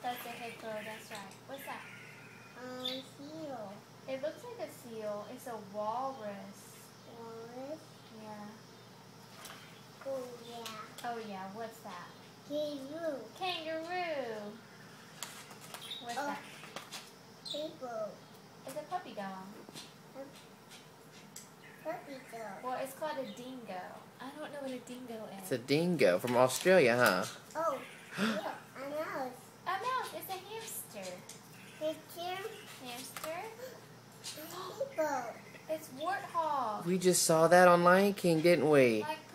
That's a hippo, that's right. What's that? Seal. It looks like a seal. It's a walrus. Walrus. Yeah. Oh yeah. Oh yeah, what's that? Kangaroo. Kangaroo. What's that? Hippo. It's a puppy dog. Puppy dog. Well, it's called a dingo. I don't know what a dingo is. It's a dingo from Australia, huh? Oh, look, a mouse. A mouse. It's a hamster. Picture. Hamster. Hippo. It's warthog. We just saw that on Lion King, didn't we? Like